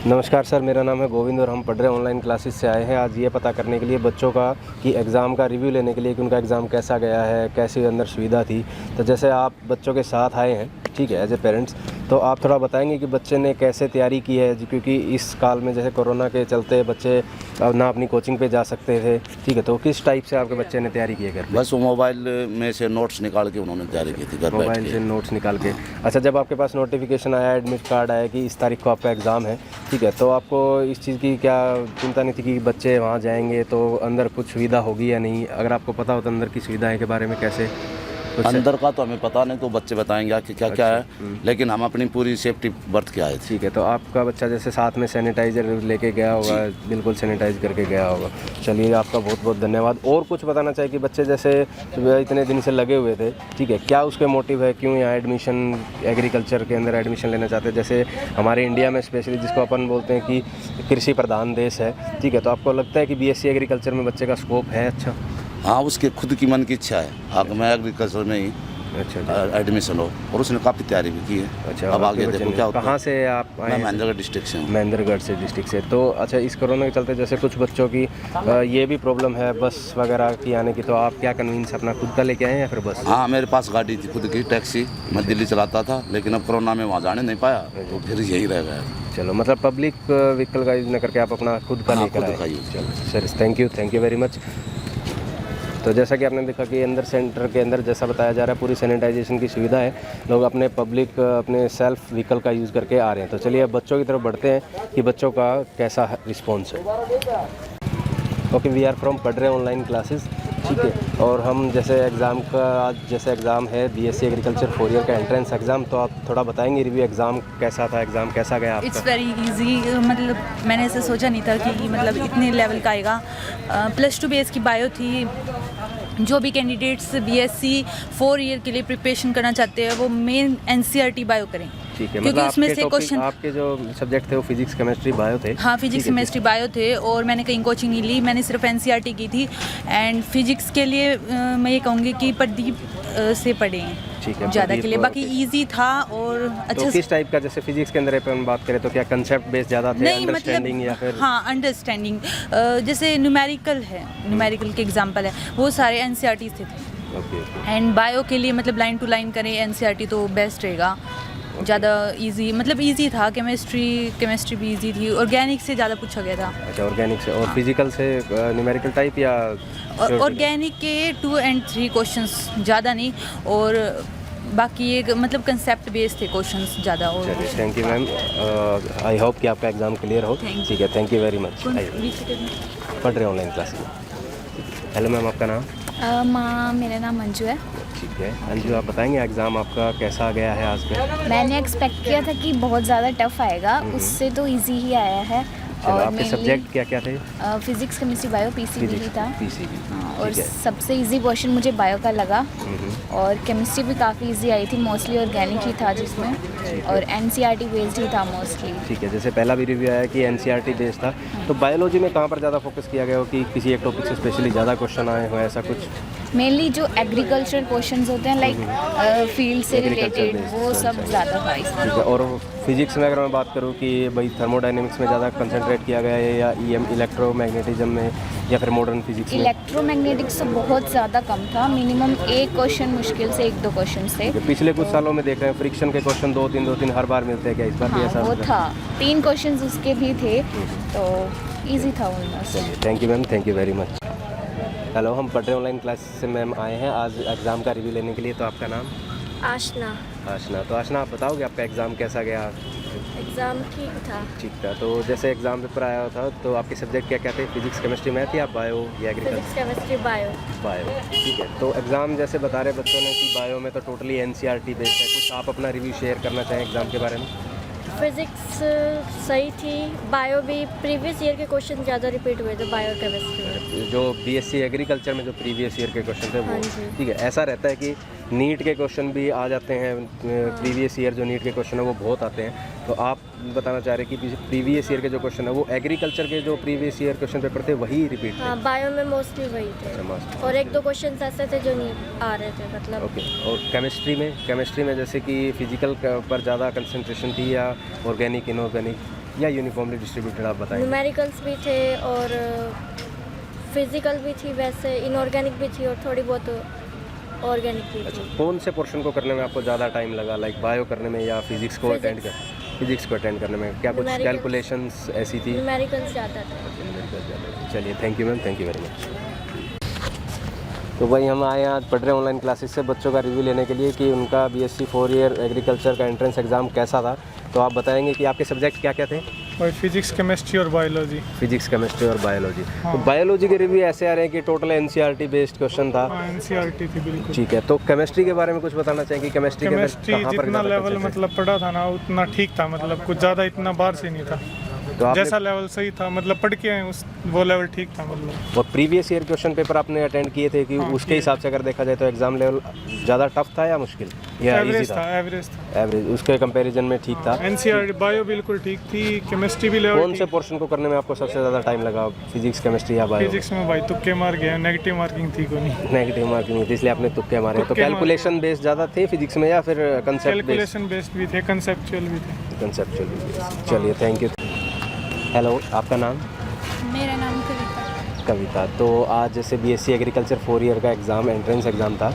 नमस्कार सर, मेरा नाम है गोविंद और हम पढ़ रहे ऑनलाइन क्लासेस से आए हैं आज ये पता करने के लिए बच्चों का कि एग्ज़ाम का रिव्यू लेने के लिए कि उनका एग्ज़ाम कैसा गया है, कैसी अंदर सुविधा थी। तो जैसे आप बच्चों के साथ आए हैं, ठीक है, एज ए पेरेंट्स, तो आप थोड़ा बताएंगे कि बच्चे ने कैसे तैयारी की है, क्योंकि इस काल में जैसे कोरोना के चलते बच्चे ना अपनी कोचिंग पे जा सकते थे, ठीक है, तो किस टाइप से आपके बच्चे ने तैयारी की है घर पे? बस वो मोबाइल में से नोट्स निकाल के उन्होंने तैयारी की थी घर बैठ मोबाइल के। से नोट्स निकाल के। अच्छा, जब आपके पास नोटिफिकेशन आया, एडमिट कार्ड आया कि इस तारीख को आपका एग्ज़ाम है, ठीक है, तो आपको इस चीज़ की क्या चिंता नहीं थी कि बच्चे वहाँ जाएंगे तो अंदर कुछ सुविधा होगी या नहीं? अगर आपको पता हो तो अंदर की सुविधाएं के बारे में कैसे कुछ अंदर का तो हमें पता नहीं, तो बच्चे बताएंगे कि क्या क्या है, लेकिन हम अपनी पूरी सेफ्टी बरत के आए थे। ठीक है, तो आपका बच्चा जैसे साथ में सैनिटाइज़र लेके गया होगा, बिल्कुल सैनिटाइज करके गया होगा। चलिए, आपका बहुत बहुत धन्यवाद। और कुछ बताना चाहिए कि बच्चे जैसे इतने दिन से लगे हुए थे, ठीक है, क्या उसके मोटिव है, क्यों यहाँ एडमिशन एग्रीकल्चर के अंदर एडमिशन लेना चाहते हैं? जैसे हमारे इंडिया में स्पेशली जिसको अपन बोलते हैं कि कृषि प्रधान देश है, ठीक है, तो आपको लगता है कि बीएससी एग्रीकल्चर में बच्चे का स्कोप है? अच्छा, हाँ, उसके खुद की मन की इच्छा है आगे मैं एग्रीकल्चर में ही एडमिशन हो, और उसने काफ़ी तैयारी भी की है। अच्छा, अब आगे देखो क्या होता है। कहाँ से आप आए? मैं महेंद्रगढ़ डिस्ट्रिक्ट से हूँ। महेंद्रगढ़ से डिस्ट्रिक्ट से। तो अच्छा, इस कोरोना के चलते जैसे कुछ बच्चों की ये भी प्रॉब्लम है बस वगैरह की आने की, तो आप क्या कन्वींस अपना खुद का लेके आए हैं या फिर बस? हाँ, मेरे पास गाड़ी थी खुद की, टैक्सी, मैं दिल्ली चलाता था, लेकिन अब कोरोना में वहाँ जाने नहीं पाया, तो फिर यही रह गया। चलो, मतलब पब्लिक व्हीकल का यूज़ न करके आप अपना खुद का लेकर आए। चलो sir, thank you very much. तो जैसा कि आपने देखा कि अंदर सेंटर के अंदर जैसा बताया जा रहा है पूरी सैनिटाइजेशन की सुविधा है, लोग अपने अपने सेल्फ व्हीकल का यूज़ करके आ रहे हैं। तो चलिए अब बच्चों की तरफ बढ़ते हैं कि बच्चों का कैसा रिस्पॉन्स है। ओके, वी आर फ्रॉम पढ़ रहे ऑनलाइन क्लासेस, ठीक है, और हम जैसे एग्ज़ाम का आज जैसे एग्ज़ाम है बीएससी एग्रीकल्चर 4 ईयर का एंट्रेंस एग्ज़ाम, तो आप थोड़ा बताएंगे रिव्यू, एग्ज़ाम कैसा था, एग्ज़ाम कैसा गया आपका? इट्स वेरी इजी, मतलब मैंने ऐसे सोचा नहीं था कि मतलब इतने लेवल का आएगा। +2 बेस की बायो थी। जो भी कैंडिडेट्स बीएससी 4 ईयर के लिए प्रिपरेशन करना चाहते हैं वो मेन एनसीईआरटी बायो करें, ठीक है, क्योंकि मतलब उसमें से आपके क्वेश्चन, आपके जो सब्जेक्ट थे वो फिजिक्स केमिस्ट्री बायो थे? हाँ, फिजिक्स केमिस्ट्री बायो थे, और मैंने कहीं कोचिंग नहीं ली, मैंने सिर्फ एनसीईआरटी की थी। एंड फिजिक्स के लिए मैं ये कहूँगी कि प्रदीप से पढ़ें, ठीक है, ज़्यादा के लिए। बाकी ओके। इजी था और अच्छा। तो किस टाइप का, जैसे फिजिक्स के अंदर अपन बात करें तो क्या कंसेप्ट बेस ज़्यादा थे, नहीं, अंडरस्टैंडिंग या फिर? हाँ, अंडरस्टैंडिंग, जैसे न्यूमेरिकल है, न्यूमेरिकल के एग्जांपल है, वो सारे एनसीईआरटी से थे। ओके। एंड बायो के लिए मतलब लाइन टू लाइन करें एनसीईआरटी तो बेस्ट रहेगा, ज़्यादा इजी, मतलब इजी था। केमिस्ट्री भी इजी थी। ऑर्गेनिक से ज़्यादा पूछा गया था। अच्छा, ऑर्गेनिक से। और फिजिकल से न्यूमेरिकल टाइप या? ऑर्गेनिक के 2 और 3 क्वेश्चंस, ज़्यादा नहीं, और बाकी एक मतलब कंसेप्ट बेस्ड थे क्वेश्चंस ज़्यादा। और चलिए, thank you ma'am, I hope कि आपका एग्ज़ाम क्लियर हो। ठीक है, थैंक यू वेरी मच। पढ़ रहे ऑनलाइन क्लास में। हेलो मैम, आपका नाम? माँ, मेरा नाम मंजू है। ठीक है, अंजू, आप बताएंगे एग्ज़ाम आपका कैसा गया है आज का? मैंने एक्सपेक्ट किया था कि बहुत ज़्यादा टफ आएगा, उससे तो इजी ही आया है। चलो, और आपके सब्जेक्ट क्या क्या थे? फिजिक्स केमिस्ट्री बायो पीसीबी ही था। पीसीबी, हाँ, और सबसे इजी क्वेश्चन मुझे बायो का लगा, और केमिस्ट्री भी काफ़ी इजी आई थी, मोस्टली ऑर्गेनिक ही था जिसमें, और एनसीईआरटी बेस्ड ही था मोस्टली। ठीक है, जैसे पहला भी रिव्यू आया कि एनसीईआरटी बेस्ड था, तो बायोलॉजी में कहाँ पर ज़्यादा फोकस किया गया हो कि किसी एक टॉपिक से स्पेशली ज़्यादा क्वेश्चन आए हो, ऐसा कुछ? मेनली जो एग्रीकल्चर क्वेश्चंस होते हैं, लाइक फील्ड से रिलेटेड, वो सब ज़्यादा था इसमें। ठीक है, और फिजिक्स में अगर मैं बात करूँ कि भाई थर्मोडायनेमिक्स में ज़्यादा कंसंट्रेट किया गया है या इलेक्ट्रोमैग्नेटिज्म में या फिर मॉडर्न फिजिक्स में? इलेक्ट्रोमैग्नेटिक्स तो बहुत ज़्यादा कम था, मिनिमम एक क्वेश्चन, मुश्किल से 1-2 क्वेश्चन थे। पिछले कुछ सालों में देख रहे हैं फ्रिक्शन के क्वेश्चन 2-3 हर बार मिलते हैं, क्या इस बार भी ऐसा? वो था, 3 क्वेश्चंस उसके भी थे, तो इजी था ऑलमोस्ट। चलिए, thank you ma'am, thank you very much. Hello, हम पढ़ रहे ऑनलाइन क्लास से मैम आए हैं आज एग्ज़ाम का रिव्यू लेने के लिए। तो आपका नाम? आशना। आशना, तो आशना, आप बताओगे आपका एग्ज़ाम कैसा गया? एग्ज़ाम ठीक था। ठीक था, तो जैसे एग्ज़ाम पेपर आया था तो आपके सब्जेक्ट क्या क्या थे? फिजिक्स केमिस्ट्री मैथ या बायो या physics agriculture? Chemistry bio. Bio, ठीक है। तो एग्ज़ाम जैसे बता रहे बच्चों ने कि बायो में तो टोटली एनसीईआरटी बेस्ड है, कुछ आप अपना रिव्यू शेयर करना चाहें एग्ज़ाम के बारे में? फिज़िक्स सही थी, बायो भी प्रीवियस ईयर के क्वेश्चन ज़्यादा रिपीट हुए थे बायो केमिस्ट्री में। जो बीएससी एग्रीकल्चर में जो प्रीवियस ईयर के क्वेश्चन थे वो? हाँ जी। ठीक है, ऐसा रहता है कि नीट के क्वेश्चन भी आ जाते हैं, प्रीवियस ईयर जो नीट के क्वेश्चन है वो बहुत आते हैं, तो आप बताना चाह रहे हैं कि प्रीवियस ईयर के जो क्वेश्चन है वो एग्रीकल्चर के जो प्रीवियस ईयर क्वेश्चन पेपर थे वही रिपीट थे? हाँ, बायो में मोस्टली वही थे, अच्छा, और 1-2 क्वेश्चन ऐसे थे जो नहीं आ रहे थे, मतलब। ओके, और केमिस्ट्री में जैसे कि फिजिकल पर ज़्यादा कंसंट्रेशन थी या ऑर्गेनिक इनऑर्गेनिक? या यूनिफॉर्मली डिस्ट्रीब्यूटेड आप बताएंगे? न्यूमेरिकल्स भी थे और फिजिकल भी थी, वैसे इनऑर्गेनिक भी थी और थोड़ी बहुत ऑर्गेनिक भी थी। कौन से पोर्शन को करने में आपको ज़्यादा टाइम लगा, लाइक बायो करने में या फिजिक्स को अटेंड कर फिजिक्स को अटेंड करने में? क्या कुछ Numericals। कैलकुलेशंस ऐसी थी? न्यूमेरिकल्स ज़्यादा था। चलिए thank you ma'am, thank you very much. तो भाई हम आए हैं आज पढ़ रहे ऑनलाइन क्लासेस से बच्चों का रिव्यू लेने के लिए कि उनका बीएससी 4 ईयर एग्रीकल्चर का एंट्रेंस एग्ज़ाम कैसा था। तो आप बताएंगे कि आपके सब्जेक्ट क्या क्या थे? और फिजिक्स, केमिस्ट्री और बायोलॉजी। फिजिक्स, केमिस्ट्री और बायोलॉजी। हाँ। तो बायोलॉजी के रिव्यू ऐसे आ रहे हैं कि टोटल एनसीईआरटी बेस्ड क्वेश्चन था। हाँ, एनसीईआरटी थी बिल्कुल। ठीक है, तो केमिस्ट्री के बारे में कुछ बताना चाहेंगे? केमिस्ट्री केमिस्ट्री जितना लेवल मतलब पढ़ा था ना उतना ठीक था, मतलब कुछ ज़्यादा इतना बाहर से नहीं था। तो आपने जैसा लेवल सही था, मतलब पढ़ के आए उस वो लेवल ठीक था मतलब। और प्रीवियस ईयर क्वेश्चन पेपर आपने अटेंड किए थे कि हाँ, उसके हिसाब से अगर देखा जाए तो एग्जाम लेवल ज़्यादा टफ था या मुश्किल या इजी एवरेज था? था, एवरेज था। एवरेज उसके कंपैरिजन में ठीक था। एनसीईआरटी बायो बिल्कुल ठीक थी, केमिस्ट्री भी लेवल कौन से पोर्शन को करने में आपको सबसे ज़्यादा टाइम लगा, फिजिक्स, केमिस्ट्री या बायो? फिजिक्स में भाई तुक्के मार गए, नेगेटिव मार्किंग थी कोई नहीं। नेगेटिव मार्किंग थी इसलिए आपने तुक्के मारे। तो तुक्के मारे। कैलकुलेशन बेस्ड ज़्यादा थे फिजिक्स में या फिर कंसेप्ट बेस्ड? कैलकुलेशन बेस्ड भी थे, कंसेप्चुअल भी थे। कंसेप्चुअल। चलिए थैंक यू। हेलो, आपका नाम? मेरा नाम कविता। कविता। तो आज जैसे बीएससी एग्रीकल्चर 4 ईयर का एग्ज़ाम एंट्रेंस एग्ज़ाम था,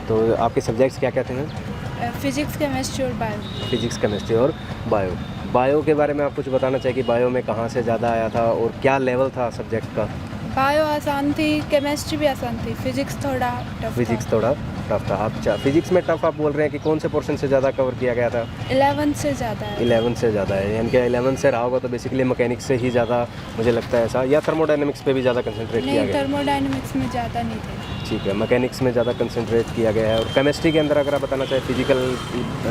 तो आपके सब्जेक्ट्स क्या क्या थे मैम? फिजिक्स, केमिस्ट्री और बायो। फिजिक्स, केमिस्ट्री और बायो। बायो के बारे में आप कुछ बताना चाहिए कि बायो में कहाँ से ज़्यादा आया था और क्या लेवल था सब्जेक्ट का? बायो आसान थी, केमिस्ट्री भी आसान थी, फिजिक्स थोड़ा टफ फिजिक्स थोड़ा टफ था। अच्छा, फिजिक्स में टफ आप बोल रहे हैं कि कौन से पोर्शन से ज़्यादा कवर किया गया था? 11 से ज़्यादा है। 11 से ज़्यादा है, यानी कि 11 से रहा होगा तो बेसिकली मैकेनिक्स से ही ज़्यादा मुझे लगता है ऐसा, या थर्मोडायनेमिक्स पे भी ज़्यादा कंसंट्रेट किया नहीं, गया? थर्मोडायनेमिक्स में ज़्यादा नहीं थे। ठीक है, मैकेनिक्स में ज़्यादा कंसंट्रेट किया गया है। और केमिस्ट्री के अंदर अगर आप बताना चाहें फिजिकल,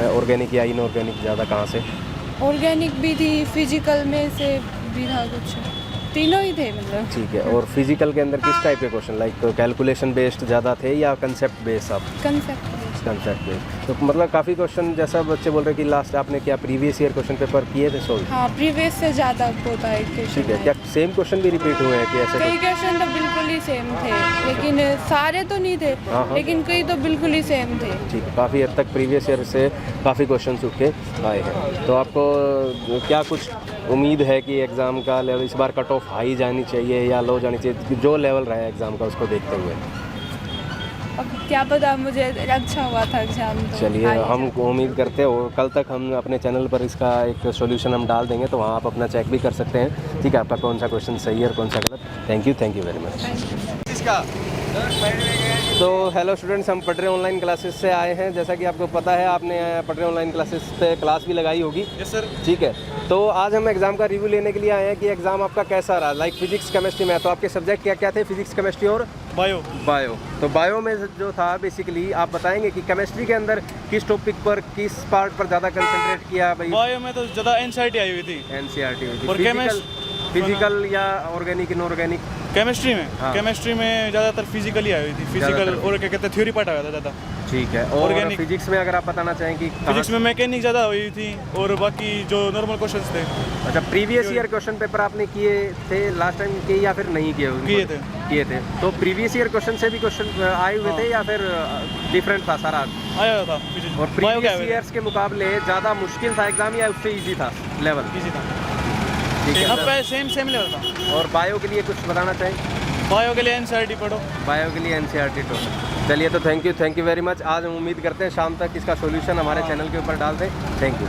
ऑर्गेनिक या इनऑर्गेनिक ज़्यादा कहाँ से? ऑर्गेनिक भी थी, फिजिकल में से भी था कुछ, तीनों ही थे मतलब। ठीक है, और फिजिकल के अंदर किस टाइप के क्वेश्चन, लाइक कैलकुलेशन बेस्ड ज़्यादा थे या कंसेप्ट बेस्ड? आप कंसेप्ट कंसेप्ट बेस्ड। तो मतलब काफ़ी क्वेश्चन, जैसा बच्चे बोल रहे हैं कि लास्ट आपने क्या प्रीवियस ईयर क्वेश्चन पेपर किए थे सोल्व? हाँ, प्रीवियस से ज़्यादा होता है ठीक है, क्वेश्चन। क्या सेम क्वेश्चन भी रिपीट हुए हैं कि ऐसे कई क्वेश्चन तो बिल्कुल ही सेम थे, लेकिन सारे तो नहीं थे, हाँ। लेकिन कई तो बिल्कुल ही सेम थे। ठीक है, काफ़ी हद तक प्रीवियस ईयर से काफ़ी क्वेश्चन उठ के आए हैं। तो आपको क्या कुछ उम्मीद है कि एग्ज़ाम का लेवल इस बार कट ऑफ हाई जानी चाहिए या लो जानी चाहिए, जो लेवल रहा है एग्ज़ाम का उसको देखते हुए? अब क्या पता, मुझे अच्छा हुआ था एग्जाम तो। चलिए, आगे हम उम्मीद करते हैं और कल तक हम अपने चैनल पर इसका एक सॉल्यूशन हम डाल देंगे, तो वहाँ आप अपना चेक भी कर सकते हैं। ठीक है, आपका कौन सा क्वेश्चन सही है और कौन सा गलत। Thank you very much. तो हेलो स्टूडेंट्स, हम पढ़ रहे ऑनलाइन क्लासेस से आए हैं। जैसा कि आपको पता है, आपने पढ़ रहे ऑनलाइन क्लासेस पे क्लास भी लगाई होगी। Yes sir. ठीक है, तो आज हम एग्ज़ाम का रिव्यू लेने के लिए आए हैं कि एग्ज़ाम आपका कैसा रहा, लाइक फिजिक्स, केमिस्ट्री में। तो आपके सब्जेक्ट क्या क्या थे? फिजिक्स, केमिस्ट्री और बायो। तो बायो में जो था बेसिकली आप बताएंगे कि केमिस्ट्री के अंदर किस टॉपिक पर, किस पार्ट पर ज़्यादा कंसंट्रेट किया भाई? बायो में तो ज़्यादा एनसीईआरटी आई हुई थी। एनसीईआरटी हुई थी। और फिजिकल या ऑर्गेनिक, इनऑर्गेनिक? केमिस्ट्री में हाँ। केमिस्ट्री में ज़्यादातर फिजिकली आई हुई थी, फिजिकल ज़्यादातर। और क्या कहते हैं थ्योरी पार्ट आया था ज़्यादा। ठीक है, और Organic। फिजिक्स में अगर आप बताना चाहें कि फिजिक्स में मैकेनिक ज़्यादा हुई थी और बाकी जो नॉर्मल क्वेश्चंस थे अच्छा, प्रीवियस ईयर क्वेश्चन पेपर आपने किए थे लास्ट टाइम के या फिर नहीं किए? किए थे। तो प्रीवियस ईयर क्वेश्चन से भी क्वेश्चन आए हुए थे या फिर डिफरेंट था सारा? आया था। और प्रीवियस ईयर्स के मुकाबले ज़्यादा मुश्किल था एग्जाम या उससे इजी था लेवल? इजी था। ठीक है, पे सेम लेवल था। और बायो के लिए कुछ बताना चाहें? बायो के लिए एनसीईआरटी पढ़ो। बायो के लिए एनसीईआरटी टॉपिक। चलिए, तो थैंक यू वेरी मच। आज हम उम्मीद करते हैं शाम तक इसका सॉल्यूशन हमारे चैनल के ऊपर डाल दें। Thank you.